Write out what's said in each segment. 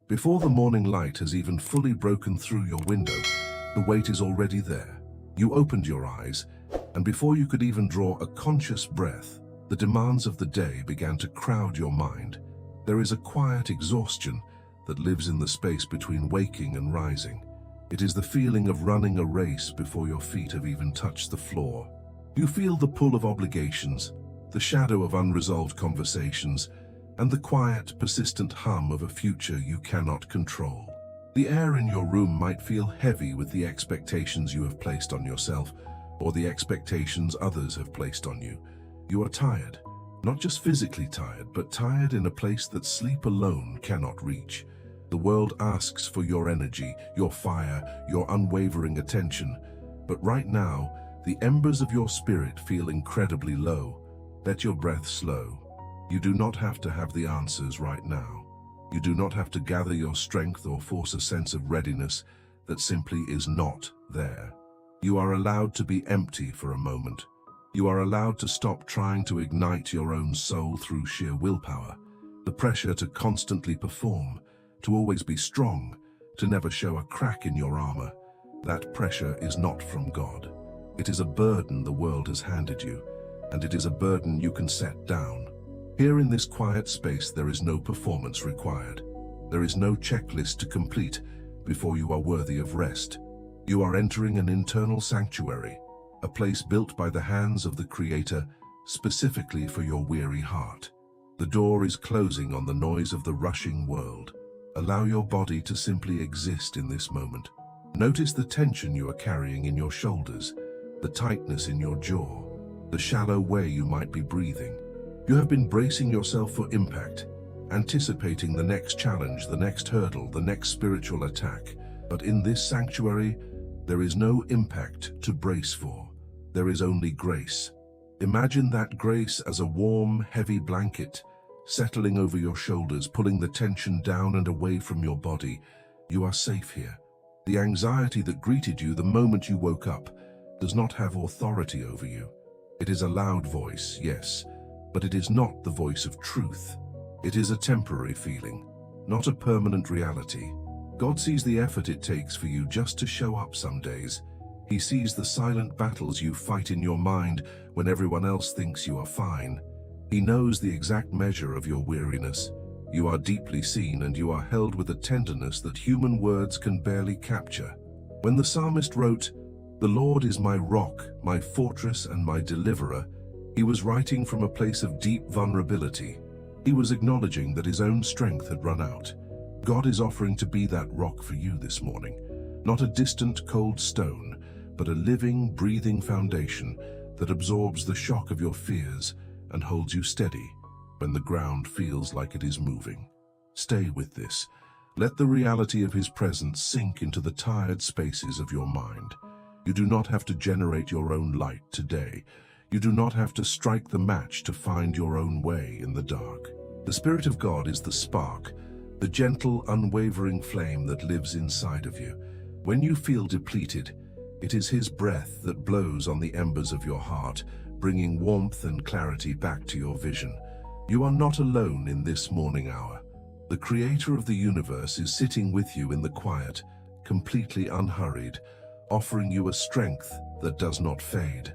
Before the morning light has even fully broken through your window, the weight is already there. You opened your eyes, and before you could even draw a conscious breath, the demands of the day began to crowd your mind. There is a quiet exhaustion that lives in the space between waking and rising. It is the feeling of running a race before your feet have even touched the floor. You feel the pull of obligations, the shadow of unresolved conversations, and the quiet, persistent hum of a future you cannot control. The air in your room might feel heavy with the expectations you have placed on yourself, or the expectations others have placed on you. You are tired, not just physically tired, but tired in a place that sleep alone cannot reach. The world asks for your energy, your fire, your unwavering attention. But right now, the embers of your spirit feel incredibly low. Let your breath slow. You do not have to have the answers right now. You do not have to gather your strength or force a sense of readiness that simply is not there. You are allowed to be empty for a moment. You are allowed to stop trying to ignite your own soul through sheer willpower. The pressure to constantly perform, to always be strong, to never show a crack in your armor. That pressure is not from God. It is a burden the world has handed you, and it is a burden you can set down. Here in this quiet space, there is no performance required. There is no checklist to complete before you are worthy of rest. You are entering an internal sanctuary, a place built by the hands of the Creator specifically for your weary heart. The door is closing on the noise of the rushing world. Allow your body to simply exist in this moment. Notice the tension you are carrying in your shoulders, the tightness in your jaw, the shallow way you might be breathing. You have been bracing yourself for impact, anticipating the next challenge, the next hurdle, the next spiritual attack. But in this sanctuary, there is no impact to brace for. There is only grace. Imagine that grace as a warm, heavy blanket, settling over your shoulders, pulling the tension down and away from your body. You are safe here. The anxiety that greeted you the moment you woke up does not have authority over you. It is a loud voice, yes, but it is not the voice of truth. It is a temporary feeling, not a permanent reality. God sees the effort it takes for you just to show up some days. He sees the silent battles you fight in your mind when everyone else thinks you are fine. He knows the exact measure of your weariness. You are deeply seen, and you are held with a tenderness that human words can barely capture. When the psalmist wrote, "The Lord is my rock, my fortress and my deliverer," he was writing from a place of deep vulnerability. He was acknowledging that his own strength had run out. God is offering to be that rock for you this morning. Not a distant, cold stone, but a living, breathing foundation that absorbs the shock of your fears and holds you steady when the ground feels like it is moving. Stay with this. Let the reality of his presence sink into the tired spaces of your mind. You do not have to generate your own light today. You do not have to strike the match to find your own way in the dark. The Spirit of God is the spark, the gentle, unwavering flame that lives inside of you. When you feel depleted, it is his breath that blows on the embers of your heart, bringing warmth and clarity back to your vision. You are not alone in this morning hour. The Creator of the universe is sitting with you in the quiet, completely unhurried, offering you a strength that does not fade.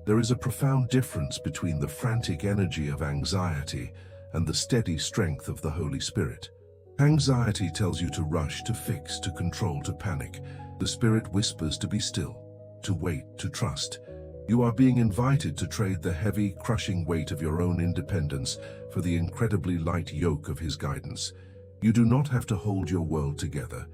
There is a profound difference between the frantic energy of anxiety and the steady strength of the Holy Spirit. Anxiety tells you to rush, to fix, to control, to panic. The Spirit whispers to be still, to wait, to trust. You are being invited to trade the heavy, crushing weight of your own independence for the incredibly light yoke of his guidance. You do not have to hold your world together.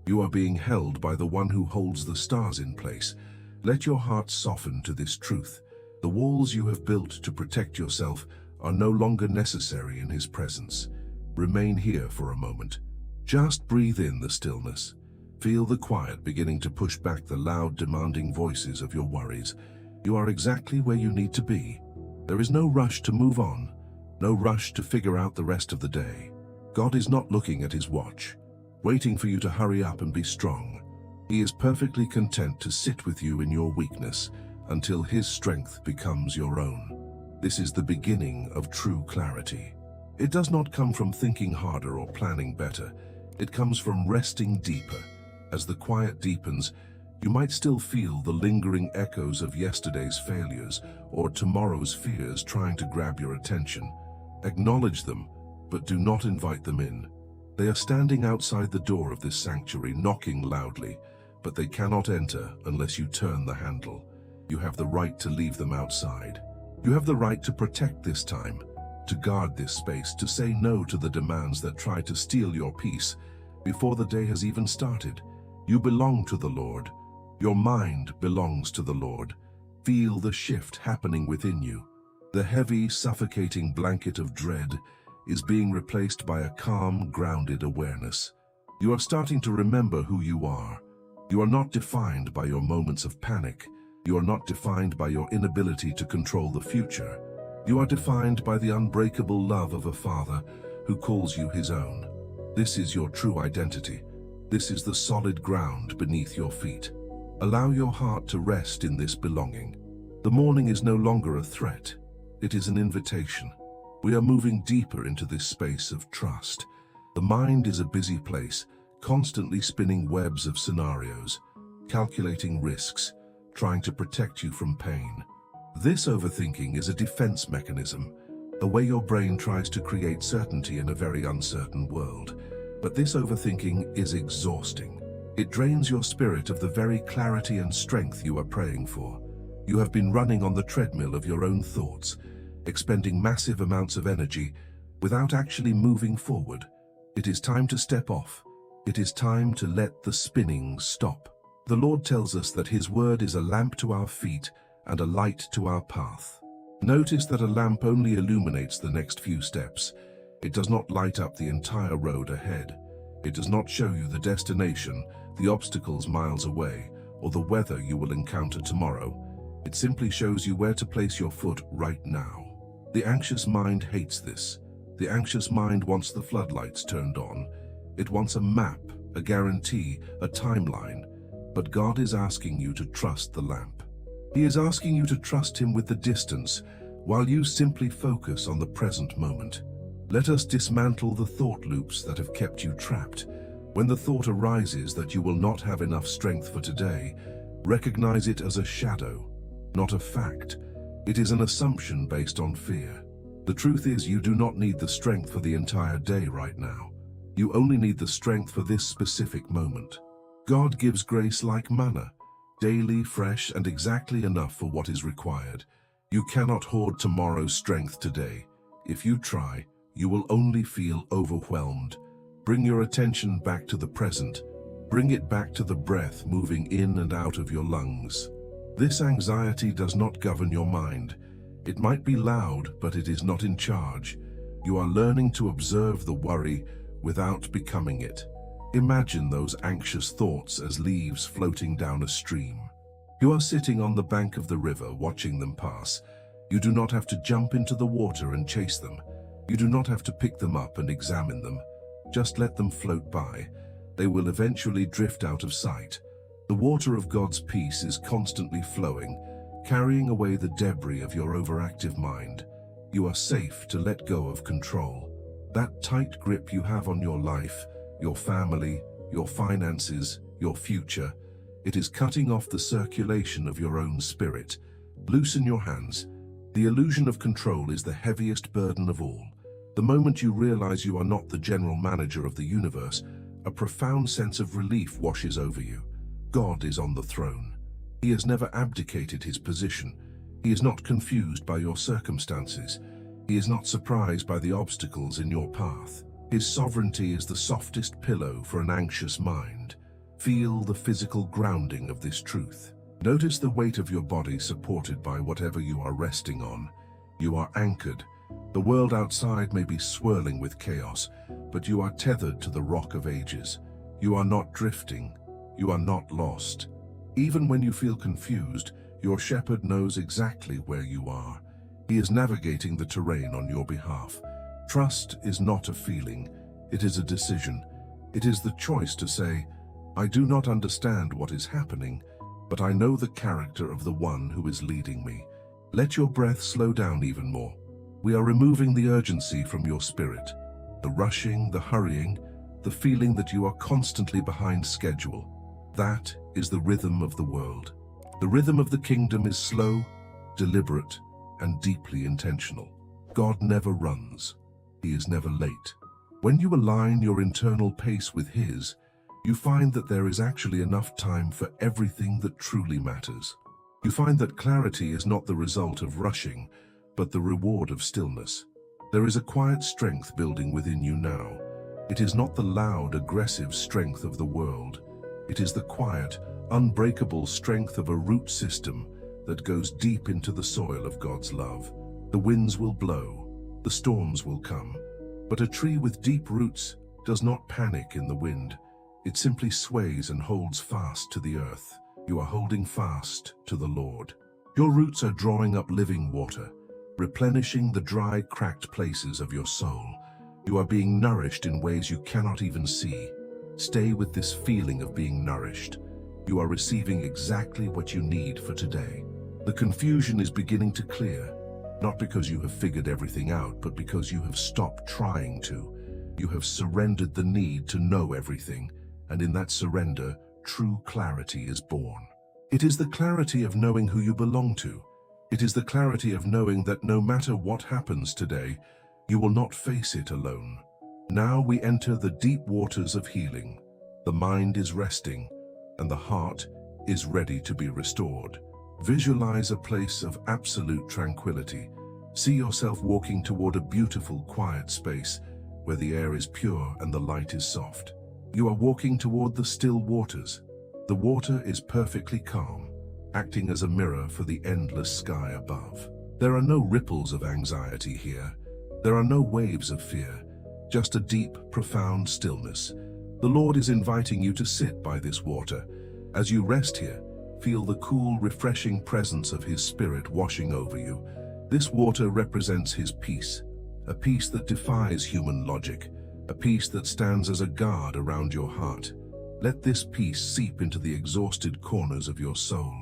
You are being held by the one who holds the stars in place. Let your heart soften to this truth. The walls you have built to protect yourself are no longer necessary in his presence. Remain here for a moment. Just breathe in the stillness. Feel the quiet beginning to push back the loud, demanding voices of your worries. You are exactly where you need to be. There is no rush to move on, no rush to figure out the rest of the day. God is not looking at his watch, waiting for you to hurry up and be strong. He is perfectly content to sit with you in your weakness until his strength becomes your own. This is the beginning of true clarity. It does not come from thinking harder or planning better. It comes from resting deeper. As the quiet deepens, you might still feel the lingering echoes of yesterday's failures or tomorrow's fears trying to grab your attention. Acknowledge them, but do not invite them in. They are standing outside the door of this sanctuary, knocking loudly, but they cannot enter unless you turn the handle. You have the right to leave them outside. You have the right to protect this time, to guard this space, to say no to the demands that try to steal your peace before the day has even started. You belong to the Lord. Your mind belongs to the Lord. Feel the shift happening within you. The heavy, suffocating blanket of dread is being replaced by a calm, grounded awareness. You are starting to remember who you are. You are not defined by your moments of panic. You are not defined by your inability to control the future. You are defined by the unbreakable love of a Father who calls you his own. This is your true identity. This is the solid ground beneath your feet. Allow your heart to rest in this belonging. The morning is no longer a threat. It is an invitation. We are moving deeper into this space of trust. The mind is a busy place, constantly spinning webs of scenarios, calculating risks, trying to protect you from pain. This overthinking is a defense mechanism, a way your brain tries to create certainty in a very uncertain world. But this overthinking is exhausting. It drains your spirit of the very clarity and strength you are praying for. You have been running on the treadmill of your own thoughts, expending massive amounts of energy without actually moving forward. It is time to step off. It is time to let the spinning stop. The Lord tells us that his word is a lamp to our feet and a light to our path. Notice that a lamp only illuminates the next few steps. It does not light up the entire road ahead. It does not show you the destination, the obstacles miles away, or the weather you will encounter tomorrow. It simply shows you where to place your foot right now. The anxious mind hates this. The anxious mind wants the floodlights turned on. It wants a map, a guarantee, a timeline. But God is asking you to trust the lamp. He is asking you to trust him with the distance, while you simply focus on the present moment. Let us dismantle the thought loops that have kept you trapped. When the thought arises that you will not have enough strength for today, recognize it as a shadow, not a fact. It is an assumption based on fear. The truth is, you do not need the strength for the entire day right now. You only need the strength for this specific moment. God gives grace like manna, daily, fresh, and exactly enough for what is required. You cannot hoard tomorrow's strength today. If you try, you will only feel overwhelmed. Bring your attention back to the present. Bring it back to the breath moving in and out of your lungs. This anxiety does not govern your mind. It might be loud, but it is not in charge. You are learning to observe the worry without becoming it. Imagine those anxious thoughts as leaves floating down a stream. You are sitting on the bank of the river watching them pass. You do not have to jump into the water and chase them. You do not have to pick them up and examine them. Just let them float by. They will eventually drift out of sight. The water of God's peace is constantly flowing, carrying away the debris of your overactive mind. You are safe to let go of control. That tight grip you have on your life, your family, your finances, your future, it is cutting off the circulation of your own spirit. Loosen your hands. The illusion of control is the heaviest burden of all. The moment you realize you are not the general manager of the universe, a profound sense of relief washes over you. God is on the throne. He has never abdicated his position. He is not confused by your circumstances. He is not surprised by the obstacles in your path. His sovereignty is the softest pillow for an anxious mind. Feel the physical grounding of this truth. Notice the weight of your body supported by whatever you are resting on. You are anchored. The world outside may be swirling with chaos, but you are tethered to the rock of ages. You are not drifting. You are not lost. Even when you feel confused, your shepherd knows exactly where you are. He is navigating the terrain on your behalf. Trust is not a feeling, it is a decision. It is the choice to say, I do not understand what is happening, but I know the character of the one who is leading me. Let your breath slow down even more. We are removing the urgency from your spirit. The rushing, the hurrying, the feeling that you are constantly behind schedule. That is the rhythm of the world. The rhythm of the kingdom is slow, deliberate, and deeply intentional. God never runs. He is never late. When you align your internal pace with His, you find that there is actually enough time for everything that truly matters. You find that clarity is not the result of rushing, but the reward of stillness. There is a quiet strength building within you now. It is not the loud, aggressive strength of the world. It is the quiet, unbreakable strength of a root system that goes deep into the soil of God's love. The winds will blow, the storms will come, but a tree with deep roots does not panic in the wind. It simply sways and holds fast to the earth. You are holding fast to the Lord. Your roots are drawing up living water, replenishing the dry, cracked places of your soul. You are being nourished in ways you cannot even see. Stay with this feeling of being nourished. You are receiving exactly what you need for today. The confusion is beginning to clear, not because you have figured everything out, but because you have stopped trying to. You have surrendered the need to know everything, and in that surrender, true clarity is born. It is the clarity of knowing who you belong to. It is the clarity of knowing that no matter what happens today, you will not face it alone. Now we enter the deep waters of healing. The mind is resting, and the heart is ready to be restored. Visualize a place of absolute tranquility. See yourself walking toward a beautiful, quiet space where the air is pure and the light is soft. You are walking toward the still waters. The water is perfectly calm, acting as a mirror for the endless sky above. There are no ripples of anxiety here. There are no waves of fear, just a deep, profound stillness. The Lord is inviting you to sit by this water. As you rest here, feel the cool, refreshing presence of His Spirit washing over you. This water represents His peace, a peace that defies human logic, a peace that stands as a guard around your heart. Let this peace seep into the exhausted corners of your soul.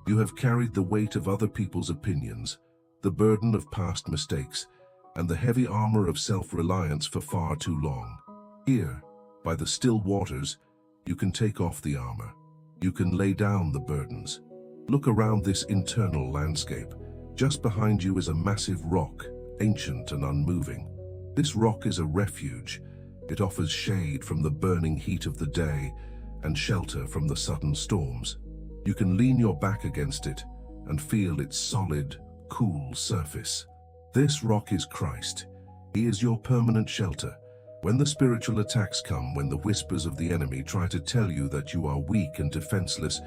You have carried the weight of other people's opinions, the burden of past mistakes, and the heavy armor of self-reliance for far too long. Here, by the still waters, you can take off the armor. You can lay down the burdens. Look around this internal landscape. Just behind you is a massive rock, ancient and unmoving. This rock is a refuge. It offers shade from the burning heat of the day and shelter from the sudden storms. You can lean your back against it and feel its solid, cool surface. This rock is Christ. He is your permanent shelter. When the spiritual attacks come, when the whispers of the enemy try to tell you that you are weak and defenseless,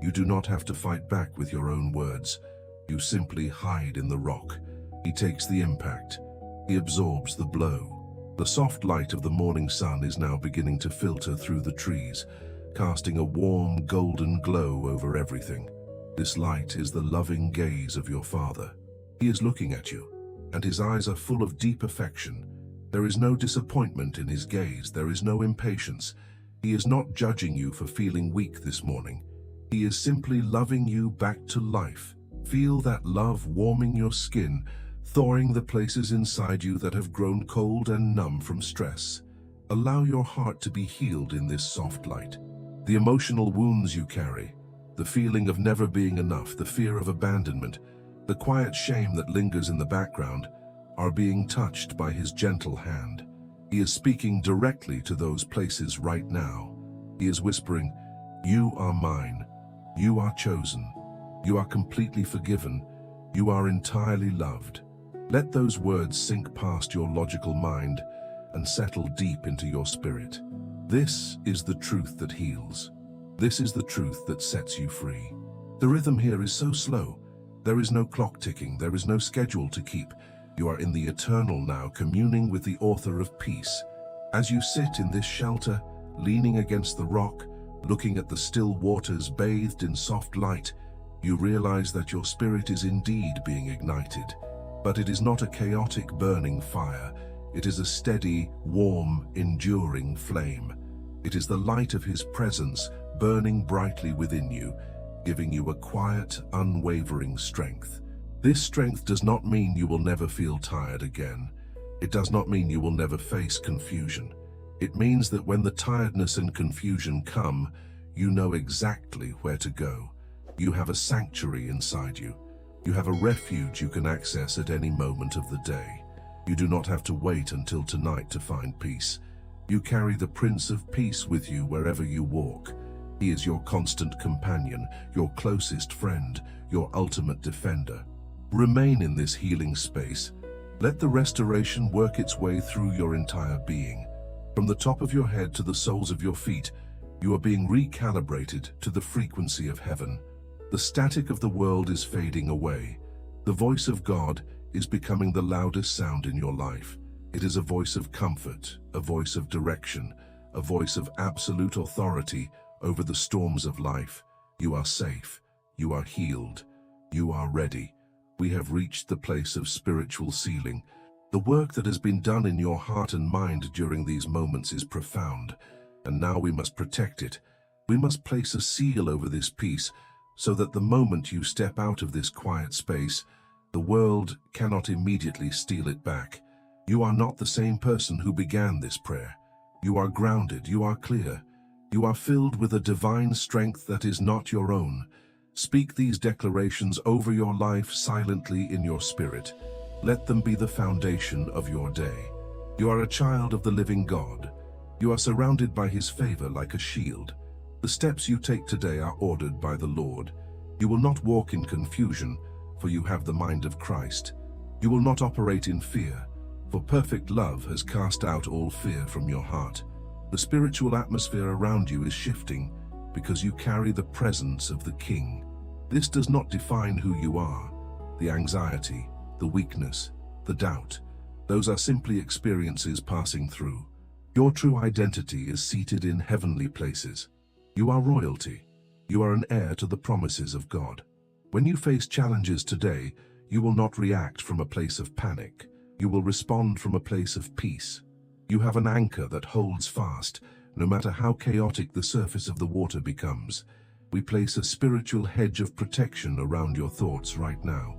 you do not have to fight back with your own words. You simply hide in the rock. He takes the impact. He absorbs the blow. The soft light of the morning sun is now beginning to filter through the trees, casting a warm, golden glow over everything. This light is the loving gaze of your Father. He is looking at you, and His eyes are full of deep affection. There is no disappointment in His gaze. There is no impatience. He is not judging you for feeling weak this morning. He is simply loving you back to life. Feel that love warming your skin, thawing the places inside you that have grown cold and numb from stress. Allow your heart to be healed in this soft light. The emotional wounds you carry, the feeling of never being enough, the fear of abandonment, the quiet shame that lingers in the background, are being touched by His gentle hand. He is speaking directly to those places right now. He is whispering, "You are mine. You are chosen. You are completely forgiven. You are entirely loved." Let those words sink past your logical mind and settle deep into your spirit. This is the truth that heals. This is the truth that sets you free. The rhythm here is so slow. There is no clock ticking. There is no schedule to keep. You are in the eternal now, communing with the author of peace. As you sit in this shelter, leaning against the rock, looking at the still waters bathed in soft light, you realize that your spirit is indeed being ignited. But it is not a chaotic burning fire. It is a steady, warm, enduring flame. It is the light of His presence burning brightly within you, giving you a quiet, unwavering strength. This strength does not mean you will never feel tired again. It does not mean you will never face confusion. It means that when the tiredness and confusion come, you know exactly where to go. You have a sanctuary inside you. You have a refuge you can access at any moment of the day. You do not have to wait until tonight to find peace. You carry the Prince of Peace with you wherever you walk. He is your constant companion, your closest friend, your ultimate defender. Remain in this healing space. Let the restoration work its way through your entire being. From the top of your head to the soles of your feet, you are being recalibrated to the frequency of heaven. The static of the world is fading away. The voice of God is becoming the loudest sound in your life. It is a voice of comfort, a voice of direction, a voice of absolute authority over the storms of life. You are safe. You are healed. You are ready. We have reached the place of spiritual sealing. The work that has been done in your heart and mind during these moments is profound, and now we must protect it. We must place a seal over this peace, so that the moment you step out of this quiet space, the world cannot immediately steal it back. You are not the same person who began this prayer. You are grounded, you are clear. You are filled with a divine strength that is not your own. Speak these declarations over your life silently in your spirit. Let them be the foundation of your day. You are a child of the living God. You are surrounded by His favor like a shield. The steps you take today are ordered by the Lord. You will not walk in confusion, for you have the mind of Christ. You will not operate in fear, for perfect love has cast out all fear from your heart. The spiritual atmosphere around you is shifting because you carry the presence of the King. This does not define who you are. The anxiety, the weakness, the doubt, those are simply experiences passing through. Your true identity is seated in heavenly places. You are royalty. You are an heir to the promises of God. When you face challenges today, you will not react from a place of panic. You will respond from a place of peace. You have an anchor that holds fast, no matter how chaotic the surface of the water becomes. We place a spiritual hedge of protection around your thoughts right now.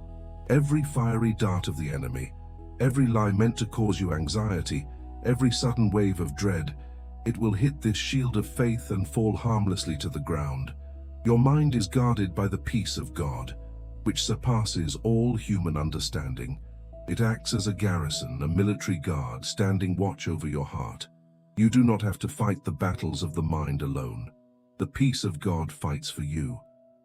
Every fiery dart of the enemy, every lie meant to cause you anxiety, every sudden wave of dread, it will hit this shield of faith and fall harmlessly to the ground. Your mind is guarded by the peace of God, which surpasses all human understanding. It acts as a garrison, a military guard standing watch over your heart. You do not have to fight the battles of the mind alone. The peace of God fights for you.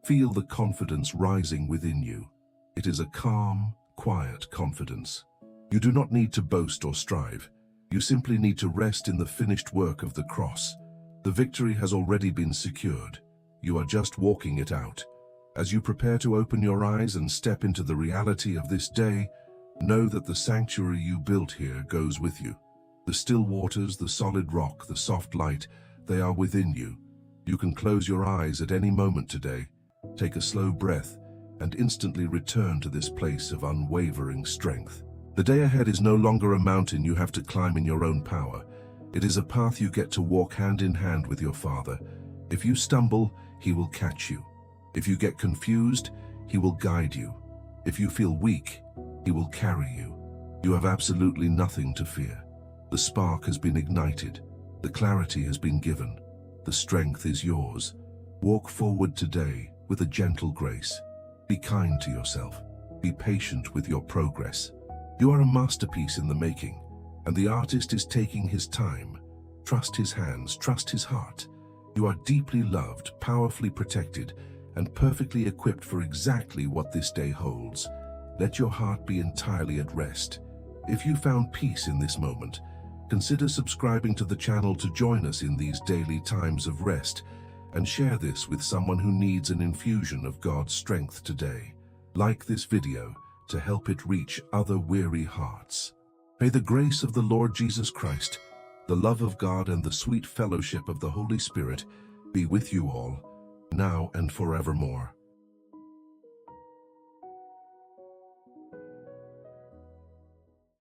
Feel the confidence rising within you. It is a calm, quiet confidence. You do not need to boast or strive. You simply need to rest in the finished work of the cross. The victory has already been secured. You are just walking it out. As you prepare to open your eyes and step into the reality of this day, know that the sanctuary you built here goes with you. The still waters, the solid rock, the soft light, they are within you. You can close your eyes at any moment today, take a slow breath, and instantly return to this place of unwavering strength. The day ahead is no longer a mountain you have to climb in your own power. It is a path you get to walk hand in hand with your Father. If you stumble, He will catch you. If you get confused, He will guide you. If you feel weak, He will carry you. You have absolutely nothing to fear. The spark has been ignited. The clarity has been given. The strength is yours. Walk forward today with a gentle grace. Be kind to yourself. Be patient with your progress. You are a masterpiece in the making, and the artist is taking his time. Trust his hands, trust his heart. You are deeply loved, powerfully protected, and perfectly equipped for exactly what this day holds. Let your heart be entirely at rest. If you found peace in this moment, consider subscribing to the channel to join us in these daily times of rest, and share this with someone who needs an infusion of God's strength today. Like this video to help it reach other weary hearts. May the grace of the Lord Jesus Christ, the love of God, and the sweet fellowship of the Holy Spirit be with you all, now and forevermore.